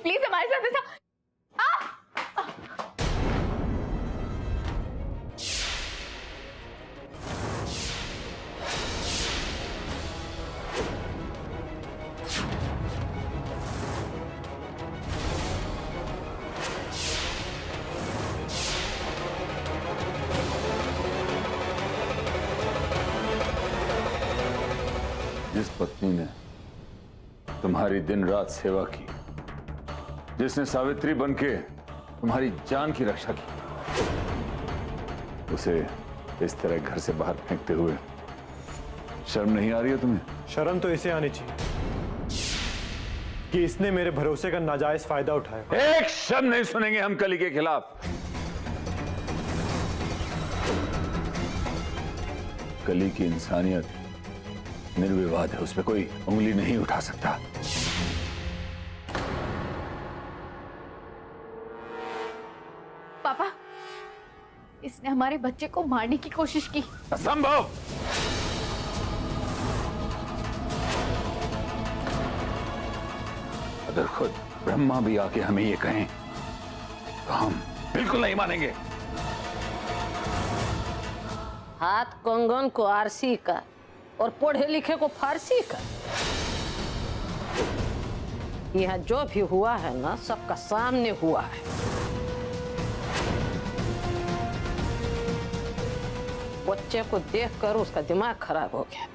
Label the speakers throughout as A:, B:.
A: Please हमारे साथ ऐसा
B: जिस पत्नी ने तुम्हारी दिन रात सेवा की, जिसने सावित्री बनके तुम्हारी जान की रक्षा की, उसे इस तरह घर से बाहर फेंकते हुए शर्म नहीं आ रही है तुम्हें?
C: शर्म तो इसे आनी चाहिए कि इसने मेरे भरोसे का नाजायज फायदा उठाया।
B: एक शब्द नहीं सुनेंगे हम कली के खिलाफ। कली की इंसानियत निर्विवाद है, उस पर कोई उंगली नहीं उठा सकता।
A: पापा, इसने हमारे बच्चे को मारने की कोशिश की।
B: असंभव। अगर खुद ब्रह्मा भी आके हमें ये कहें तो हम बिल्कुल नहीं मानेंगे।
D: हाथ कंगन को आरसी का और पढ़े लिखे को फारसी का। यहाँ जो भी हुआ है ना, सबका सामने हुआ है। बच्चे को देखकर उसका दिमाग खराब हो गया।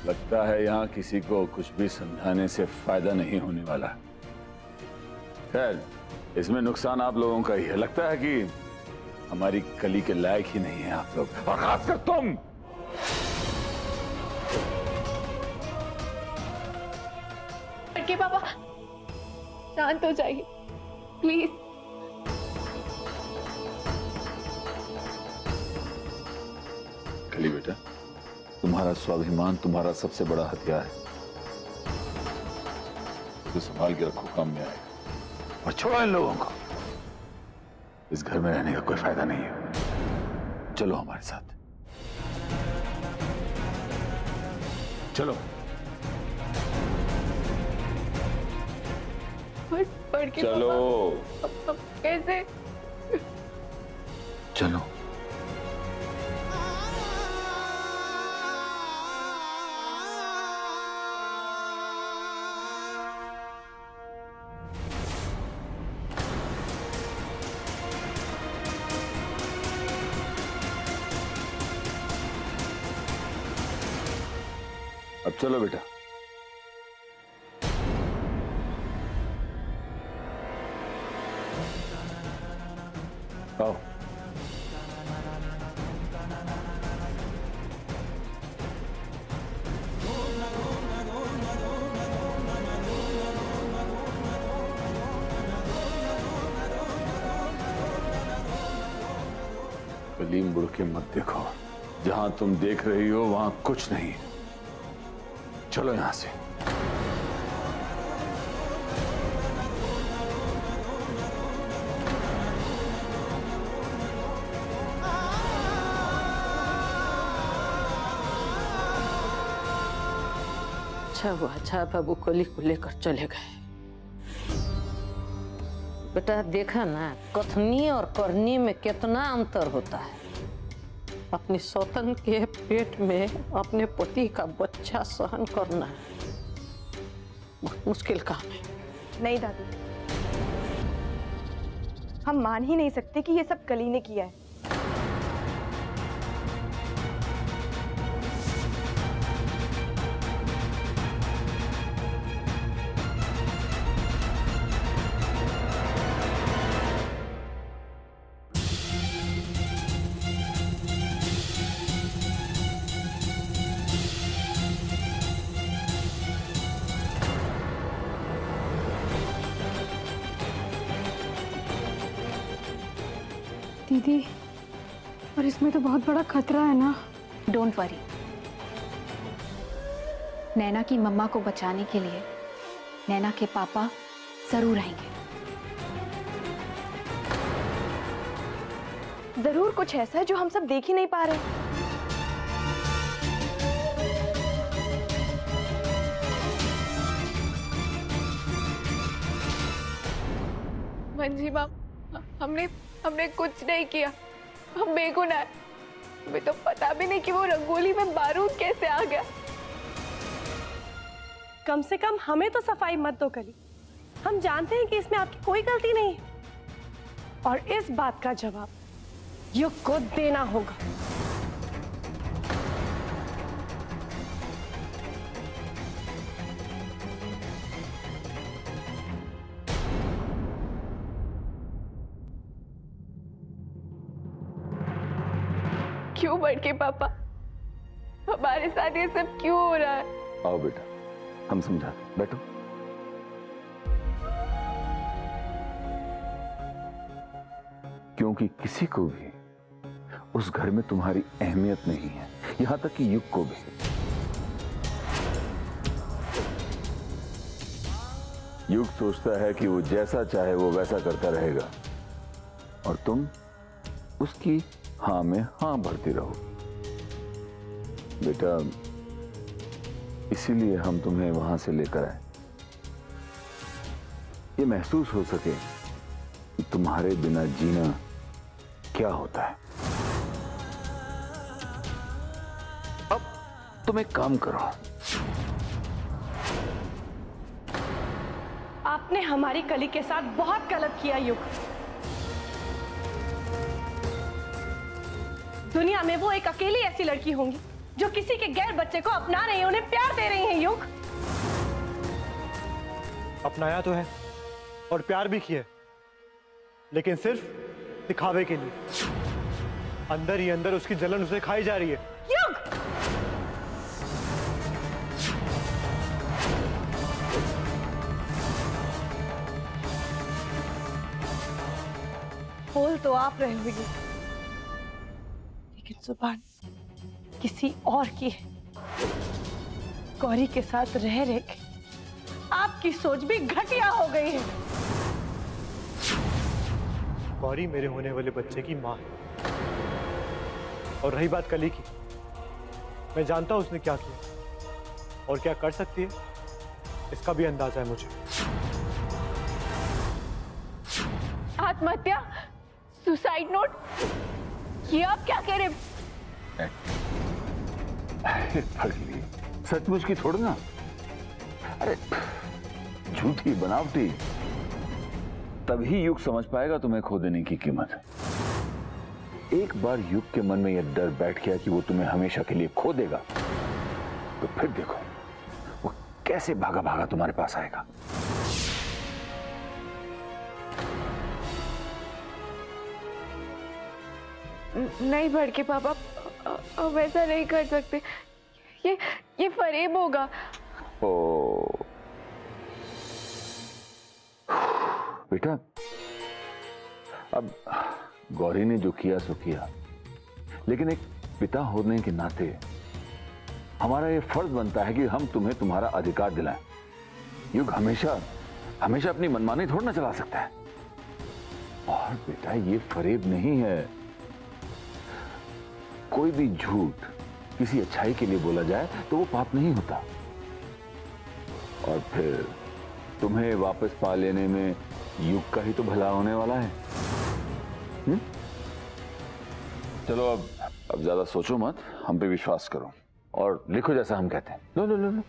B: लगता है यहाँ किसी को कुछ भी समझाने से फायदा नहीं होने वाला। खैर, इसमें नुकसान आप लोगों का ही है। लगता है कि हमारी कली के लायक ही नहीं है आप लोग, और खासकर तुम।
A: के पापा शांत हो जाइए प्लीज।
B: कली बेटा, तुम्हारा स्वाभिमान तुम्हारा सबसे बड़ा हथियार है, तो संभाल के रखो, काम में आएगा। और छोड़ो इन लोगों को, इस घर में रहने का कोई फायदा नहीं है। चलो हमारे साथ, चलो।
A: पढ़ के
B: चलो
A: पापा, अब कैसे?
B: चलो। अब चलो बेटा। आओ। कली मुड़ के मत देखो, जहां तुम देख रही हो वहां कुछ नहीं है। चलो यहां से।
D: अच्छा हुआ, अच्छा बाबू कली को लेकर चले गए। बेटा देखा ना, कथनी और करनी में कितना अंतर होता है। अपनी सौतन के पेट में अपने पति का बच्चा सहन करना बहुत मुश्किल काम है।
E: नहीं दादी, हम मान ही नहीं सकते कि ये सब कली ने किया है।
A: दीदी,
E: और इसमें तो बहुत बड़ा खतरा है ना।
A: डोंट वरी, नैना की मम्मा को बचाने के लिए नैना के पापा जरूर आएंगे।
E: जरूर कुछ ऐसा है जो हम सब देख ही नहीं पा रहे।
F: मंजी मैम, हमने कुछ नहीं किया, हम बेगुनाह हैं। हमें तो पता भी नहीं कि वो रंगोली में बारूद कैसे आ गया।
E: कम से कम हमें तो सफाई मत दो कली। हम जानते हैं कि इसमें आपकी कोई गलती नहीं है और इस बात का जवाब युग को देना होगा।
F: क्यों बड़के पापा, हमारे साथ ये सब क्यों हो रहा है?
B: आओ बेटा, हम समझा, बैठो। क्योंकि किसी को भी उस घर में तुम्हारी अहमियत नहीं है, यहां तक कि युग को भी। युग सोचता है कि वो जैसा चाहे वो वैसा करता रहेगा और तुम उसकी हाँ में हाँ भरती रहो। बेटा, इसीलिए हम तुम्हें वहां से लेकर आए, ये महसूस हो सके कि तुम्हारे बिना जीना क्या होता है। अब तुम एक काम करो,
E: आपने हमारी कली के साथ बहुत गलत किया युग। दुनिया में वो एक अकेली ऐसी लड़की होंगी जो किसी के गैर बच्चे को अपना रही है, उन्हें प्यार दे रही है। युग,
C: अपनाया तो है और प्यार भी किया, लेकिन सिर्फ दिखावे के लिए। अंदर ही अंदर उसकी जलन उसे खाई जा रही है।
E: युग, बोल तो आप रहे हो युग, लेकिन जुबान किसी और की है। गौरी के साथ रह रह के आपकी सोच भी घटिया हो गई है।
C: गौरी मेरे होने वाले बच्चे की माँ है। और रही बात कली की, मैं जानता हूं उसने क्या किया और क्या कर सकती है, इसका भी अंदाजा है मुझे।
F: आत्महत्या, सुसाइड नोट, ये आप क्या कह रहे हैं?
B: पगली, सचमुच की थोड़ी ना, अरे झूठी बनावटी। तभी युग समझ पाएगा तुम्हें खो देने की कीमत। एक बार युग के मन में यह डर बैठ गया कि वो तुम्हें हमेशा के लिए खो देगा, तो फिर देखो वो कैसे भागा भागा तुम्हारे पास आएगा।
F: नहीं भड़के पापा, अब ऐसा नहीं कर सकते। ये फरेब होगा।
B: ओ बेटा, अब गौरी ने जो किया सो किया, लेकिन एक पिता होने के नाते हमारा ये फर्ज बनता है कि हम तुम्हें तुम्हारा अधिकार दिलाएं। युग हमेशा हमेशा अपनी मनमानी थोड़ा ना चला सकता है। और बेटा, ये फरेब नहीं है। कोई भी झूठ किसी अच्छाई के लिए बोला जाए तो वो पाप नहीं होता। और फिर तुम्हें वापस पा लेने में युग का ही तो भला होने वाला है। चलो अब ज्यादा सोचो मत, हम पे विश्वास करो और लिखो जैसा हम कहते हैं। लो लो लो लो।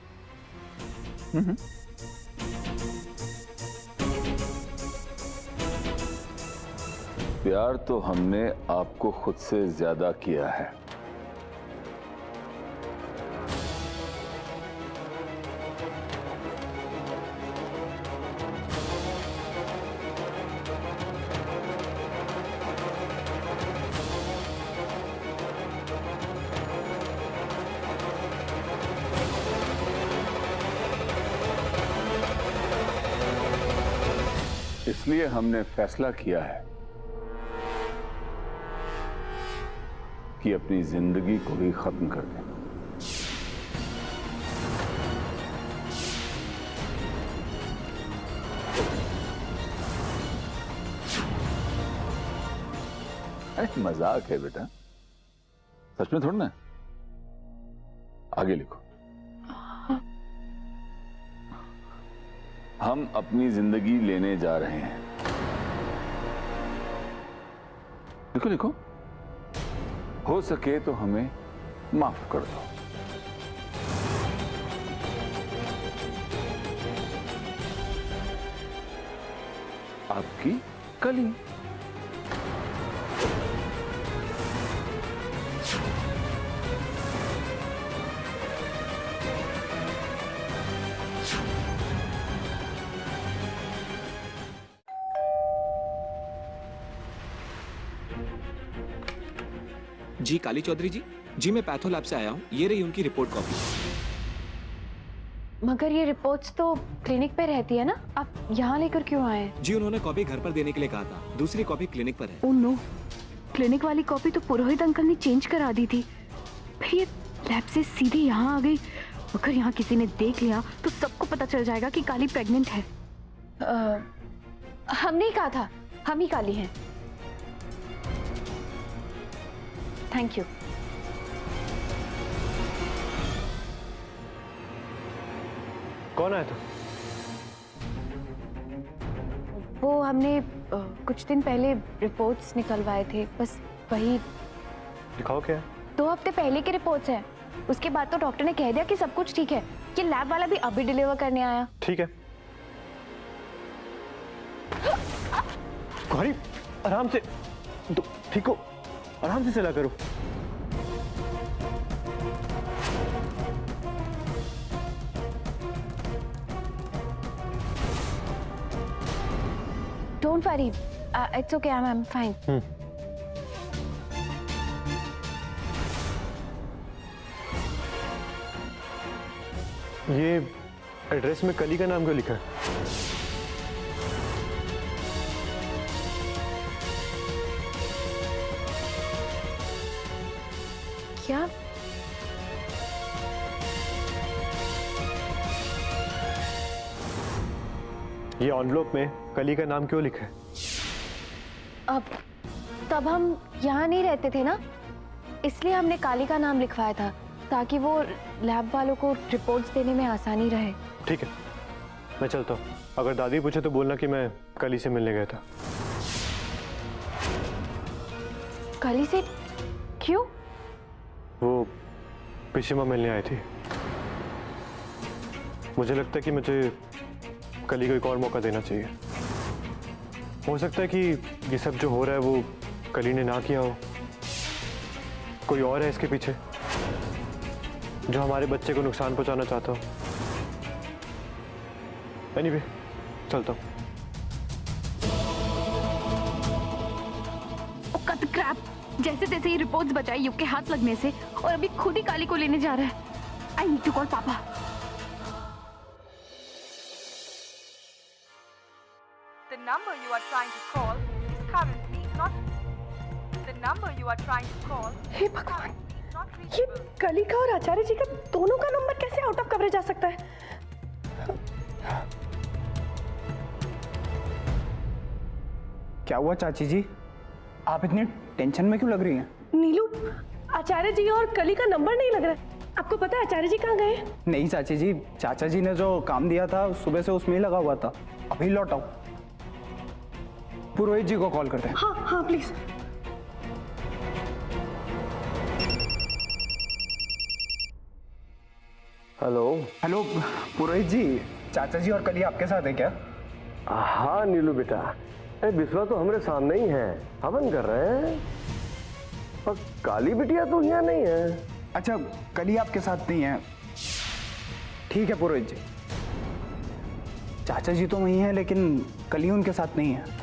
B: प्यार तो हमने आपको खुद से ज्यादा किया है। इसलिए हमने फैसला किया है कि अपनी जिंदगी को ही खत्म कर दें। अरे मजाक है बेटा, सच में थोड़ा ना। आगे लिखो। हम अपनी जिंदगी लेने जा रहे हैं। लिखो लिखो। हो सके तो हमें माफ कर दो। आपकी कली।
G: जी काली चौधरी जी मैं पैथो लैब से आया हूँ, ये रही उनकी रिपोर्ट कॉपी।
A: मगर ये रिपोर्ट्स तो क्लिनिक पे रहती है ना, आप यहाँ लेकर क्यों आए हैं?
G: जी उन्होंने कॉपी घर पर देने के लिए कहा था, दूसरी कॉपी क्लिनिक पर है।
A: ओह नो, क्लिनिक वाली कॉपी तो पुरोहित अंकल ने चेंज करा दी थी, फिर ये लैब से सीधे यहाँ आ गई। अगर यहाँ किसी ने देख लिया तो सबको पता चल जाएगा कि काली प्रेग्नेंट है। हमने ही कहा था, हम ही काली हैं। Thank you.
C: कौन आया था?
A: वो हमने कुछ दिन पहले रिपोर्ट्स निकलवाए थे, बस वही।
C: दिखाओ क्या है?
A: 2 हफ्ते पहले की रिपोर्ट्स हैं। उसके बाद तो डॉक्टर ने कह दिया कि सब कुछ ठीक है। ये लैब वाला भी अभी डिलीवर करने आया।
C: ठीक है। गौरी आराम से, ठीक हो, आराम से चला करो।
A: Don't worry, it's okay, I'm fine.
C: ये एड्रेस में कली का नाम क्यों लिखा है?
A: क्या?
C: ये एनवलप में कली का नाम क्यों लिखा है?
A: अब तब हम यहाँ नहीं रहते थे ना, इसलिए हमने काली का नाम लिखवाया था, ताकि वो लैब वालों को रिपोर्ट्स देने में आसानी रहे।
C: ठीक है, मैं चलता हूँ। अगर दादी पूछे तो बोलना कि मैं कली से मिलने गया था।
A: काली से? क्यों?
C: वो पिशिमा मिलने आई थी। मुझे लगता है कि मुझे कली को एक और मौका देना चाहिए। हो सकता है कि ये सब जो हो रहा है वो कली ने ना किया हो, कोई और है इसके पीछे जो हमारे बच्चे को नुकसान पहुंचाना चाहता हो। एनीवे, चलता हूँ।
A: कट क्रैप, जैसे तैसे ये रिपोर्ट्स बचाई युग के हाथ लगने से, और अभी खुद ही काली को लेने जा रहा है। आई नीड टू कॉल पापा।
H: The number you are trying to call is currently not. The number you are trying to call
E: हे भगवान,
H: is not
E: ये
H: reachable.
E: कलिका और आचार्य जी का दोनों का नंबर कैसे आउट ऑफ कवरेज आ सकता है?
I: क्या हुआ चाची जी, आप इतनी टेंशन में क्यों लग रही हैं?
E: नीलू, आचार्य जी और कली का नंबर नहीं लग रहा है। आपको पता है आचार्य जी कहाँ गए?
I: नहीं चाची जी, चाचा जी ने जो काम दिया था सुबह से उसमें ही लगा हुआ था, अभी लौट आओ। पुरोहित जी को कॉल करते हैं।
E: हाँ हाँ प्लीज।
J: हेलो।
I: हेलो पुरोहित जी, चाचा जी और कली आपके साथ है क्या?
J: हाँ नीलू बेटा, अरे बिस्वा तो हमारे सामने ही है, हवन कर रहे हैं। और काली बिटिया तो यहाँ नहीं है।
I: अच्छा, कली आपके साथ नहीं है, ठीक है पुरोहित जी। चाचा जी तो वही हैं, लेकिन कली उनके साथ नहीं है।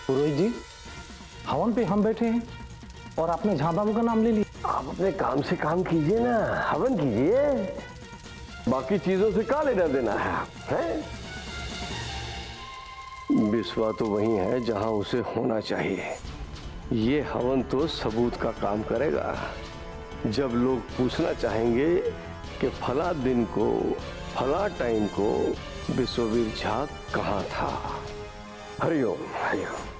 J: पुरोहित जी, हवन पे हम बैठे हैं और आपने झां बाबू का नाम ले लिया। आप अपने काम से काम कीजिए ना, हवन कीजिए, बाकी चीजों से क्या लेना देना है, हैं? बिस्वा तो वही है जहां उसे होना चाहिए। ये हवन तो सबूत का काम करेगा। जब लोग पूछना चाहेंगे कि फला दिन को फला टाइम को विश्ववीर झा कहाँ था। हरिओम हरिओम।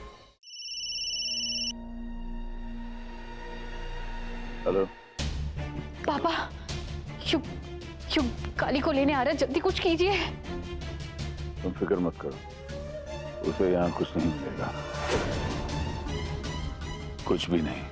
B: हेलो
A: पापा, शुभ शुभ काली को लेने आ रहा है, जल्दी कुछ कीजिए।
B: तुम फिक्र मत करो, उसे यहाँ कुछ नहीं मिलेगा, कुछ भी नहीं।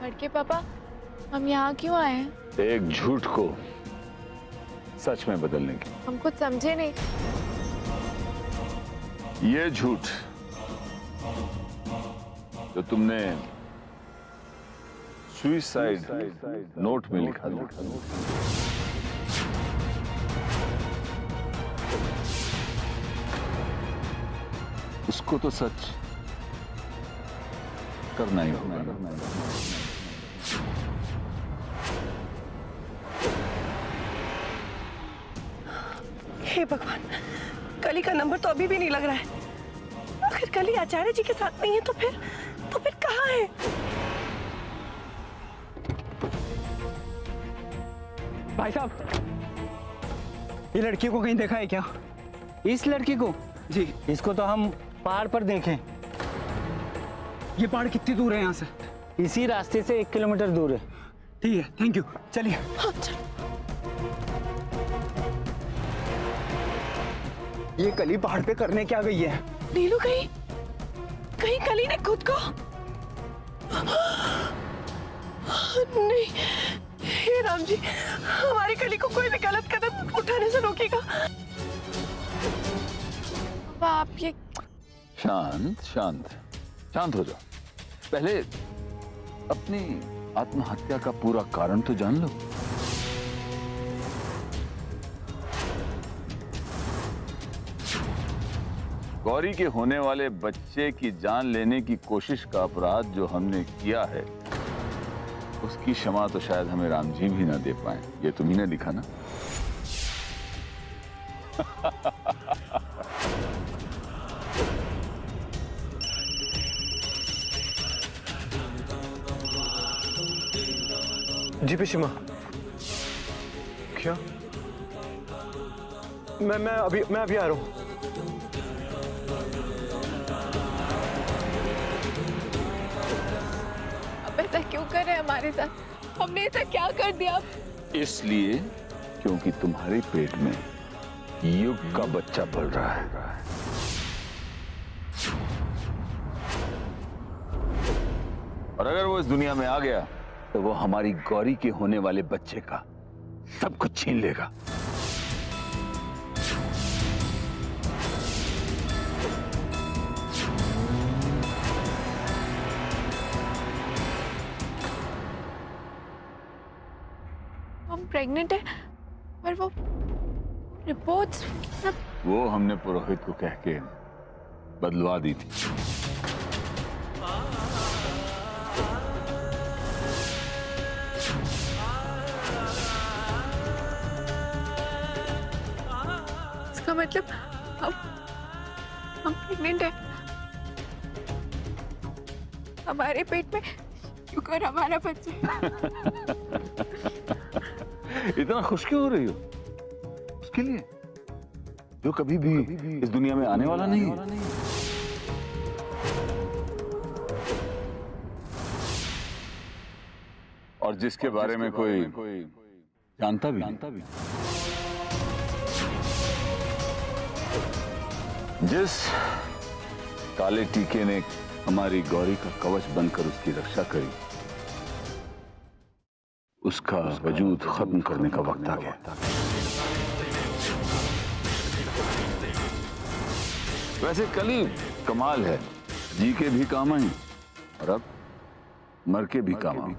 F: लड़के पापा, हम यहाँ क्यों आए हैं?
B: एक झूठ को सच में बदलने की।
F: हम कुछ समझे नहीं।
B: ये झूठ जो तुमने सुसाइड नोट में लिखा था, उसको तो सच करना ही होगा।
E: हे भगवान, कली का नंबर तो अभी भी नहीं लग रहा है। अगर कली आचार्य जी के साथ नहीं है तो फिर कहाँ है?
I: भाई साहब, ये लड़की को कहीं देखा है क्या? इस लड़की को? जी, इसको तो हम पहाड़ पर देखें। ये पहाड़ कितनी दूर है यहाँ से? इसी रास्ते से 1 किलोमीटर दूर है। ठीक है, थैंक यू, चलिए।
E: हाँ चलो।
I: ये कली पहाड़ पे करने क्या गई है?
E: नीलू, कहीं कली ने खुद को नहीं। हे राम जी, हमारी कली को कोई भी गलत कदम उठाने से रोकेगा।
F: पापा आप ये
B: शांत शांत शांत हो जाओ। पहले अपनी आत्महत्या का पूरा कारण तो जान लो। गौरी के होने वाले बच्चे की जान लेने की कोशिश का अपराध जो हमने किया है, उसकी क्षमा तो शायद हमें राम जी भी ना दे पाए। ये तुम्ही ने लिखा ना?
C: जी पिशिमा। क्या? मैं अभी आ रहा हूँ।
F: अब ऐसा क्यों कर रहे हैं हमारे साथ? हमने ऐसा क्या कर दिया?
B: इसलिए क्योंकि तुम्हारे पेट में युग का बच्चा पल रहा है। और अगर वो इस दुनिया में आ गया तो वो हमारी गौरी के होने वाले बच्चे का सब कुछ छीन लेगा।
F: हम प्रेग्नेंट है और वो रिपोर्ट्स सब।
B: वो हमने पुरोहित को कह के बदलवा दी थी।
F: इसका मतलब हम प्रेग्नेंट है। हमारे पेट में शुक्र हमारा बच्चा।
B: इतना खुश क्यों हो रही हो? उसके लिए जो कभी भी इस दुनिया में आने वाला नहीं है। और जिसके बारे में कोई जानता भी नहीं। जिस काले टीके ने हमारी गौरी का कवच बनकर उसकी रक्षा करी, उसका वजूद खत्म करने का वक्त आ गया। वैसे कली कमाल है, जी के भी काम आई और अब मर के भी काम आई।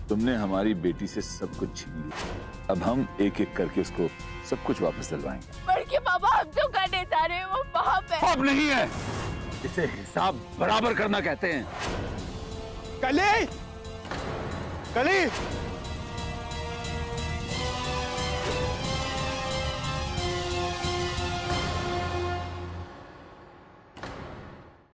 B: तुमने हमारी बेटी से सब कुछ छीन लिया, अब हम एक एक करके उसको सब कुछ वापस दिलवाएंगे।
F: पर के बाबा हम जो करने जा रहे हैं वो पाप है।
B: अब नहीं है, इसे हिसाब बराबर करना कहते हैं।
C: कली, कली,